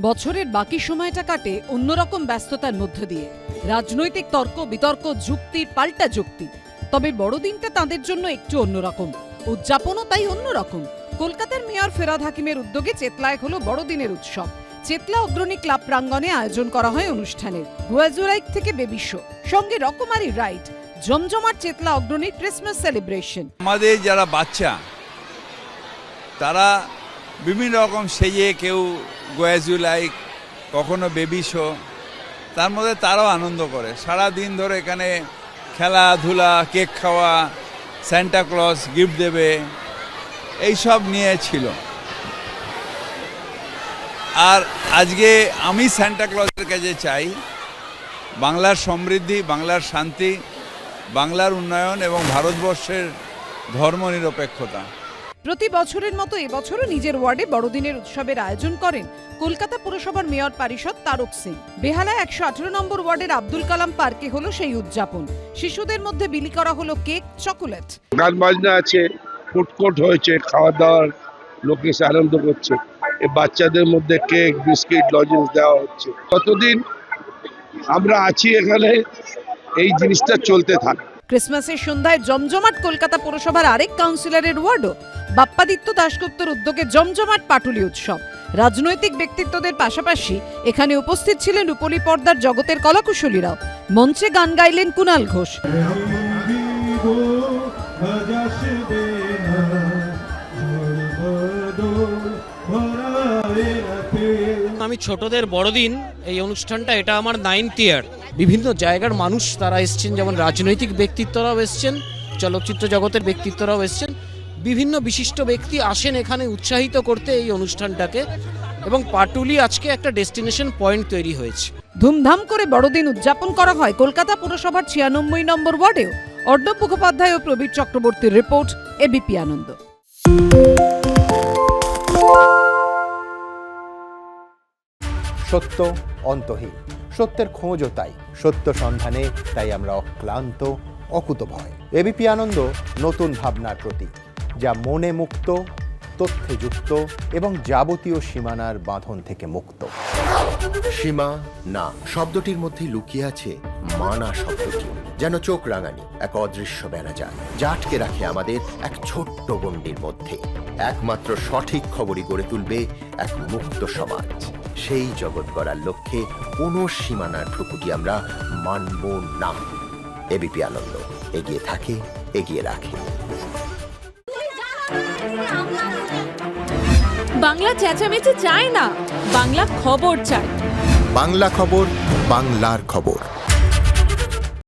বছরের বাকি সময়টা কাটে অন্যরকম ব্যস্ততার মধ্য দিয়ে। রাজনৈতিক তর্ক বিতর্ক, যুক্তির পাল্টা যুক্তি। তবে বড়দিনটা তাদের জন্য একটু অন্যরকম, উদযাপনও তাই অন্যরকম। কলকাতার মেয়র ফেরাদ হাকিমের উদ্যোগে চেতলায় হলো বড়দিনের উৎসব। চেতলা অগ্রণী ক্লাব প্রাঙ্গণে আয়োজন করা হয় অনুষ্ঠানের। গোয়াজুরাইক থেকে বেবি শো, সঙ্গে রকমারি রাইড, জমজমাট চেতলা অগ্রণীর ক্রিসমাস সেলিব্রেশন। আমাদের যারা বাচ্চা তারা বিভিন্ন রকম সেজে, কেউ গোয়াজুলাইক, কখনো বেবি শো, তার মধ্যে তারাও আনন্দ করে। সারা দিন ধরে এখানে খেলাধুলা, কেক খাওয়া, সান্টা ক্লজ গিফট দেবে, এইসব নিয়ে ছিল। আর আজকে আমি সান্টা ক্লজের কাছে চাই বাংলার সমৃদ্ধি, বাংলার শান্তি, বাংলার উন্নয়ন এবং ভারতবর্ষের ধর্মনিরপেক্ষতা। প্রতি বছরের মতো এবছরও নিজের ওয়ার্ডে বড়দিনের উৎসবের আয়োজন করেন কলকাতা পুরসভার মেয়র পারিষদ তারক সিং। বেহালায় 118 নম্বর ওয়ার্ডের আব্দুল কালাম পার্কে হলো সেই উদযাপন। শিশুদের মধ্যে বিলি করা হলো কেক, চকোলেট। গান বাজনা আছে, ফুডকোর্ট হয়েছে, খাওয়া দাওয়ার লোকে এসে আনন্দ করছে। এই বাচ্চাদের মধ্যে কেক, বিস্কিট, লজেন্স দেওয়া হচ্ছে। কতদিন আমরা আছি এখানে, এই জিনিসটা চলতে থাকে। ক্রিসমাসের সন্ধ্যায় জমজমাট কলকাতা পুরসভার আরেক কাউন্সিলরের ওয়ার্ডও। বাপ্পাদিত্য দাশগুপ্তর উদ্যোগে জমজমাট পাটুলি উৎসব। রাজনৈতিক ব্যক্তিত্বদের পাশাপাশি এখানে উপস্থিত ছিলেন রূপলী পর্দার জগতের কলাকুশলীরাও। মঞ্চে গান গাইলেন কুণাল ঘোষ। আমি ছোটদের বড়দিন এই অনুষ্ঠানটা, এটা আমার 9th ইয়ার। বিভিন্ন জায়গার মানুষ তারা এসছেন, যেমন রাজনৈতিক ব্যক্তিত্বরাও এসছেন, চলচ্চিত্র জগতের ব্যক্তিত্বরাও এসছেন। বিভিন্ন বিশিষ্ট ব্যক্তি আসেন এখানে উৎসাহিত করতে এই অনুষ্ঠানটাকে, এবং পাটুলি আজকে একটা ডেস্টিনেশন পয়েন্ট তৈরি হয়েছে। ধুমধাম করে বড়দিন উদযাপন করা হয় কলকাতা পুরসভার 96 নম্বর ওয়ার্ডেও। অর্ণব মুখোপাধ্যায় ও প্রবীর চক্রবর্তীর রিপোর্ট, এবিপি আনন্দ। সত্য অন্তহীন, সত্যের খোঁজও তাই, সত্য সন্ধানে তাই আমরা অক্লান্ত, অকুতভয়। এবিপি আনন্দ নতুন ভাবনার প্রতীক, যা মনে মুক্ত, তথ্যে যুক্ত এবং যাবতীয় সীমানার বাঁধন থেকে মুক্ত। সীমা না শব্দটির মধ্যে লুকিয়ে আছে মানা শব্দটি, যেন চোখ রাঙানি এক অদৃশ্য বেড়াজাল, যা আটকে রাখে আমাদের এক ছোট্ট গণ্ডির মধ্যে। একমাত্র সঠিক খবরই গড়ে তুলবে এক মুক্ত সমাজ। সেই জগৎ গড়ার লক্ষ্যে কোনো সীমানার ঠুকুটি আমরা মানব না। এবিপি আনন্দ এগিয়ে থাকে, এগিয়ে রাখে। বাংলা চেঁচামেচি চায় না, বাংলা খবর চায়। বাংলা খবর, বাংলার খবর।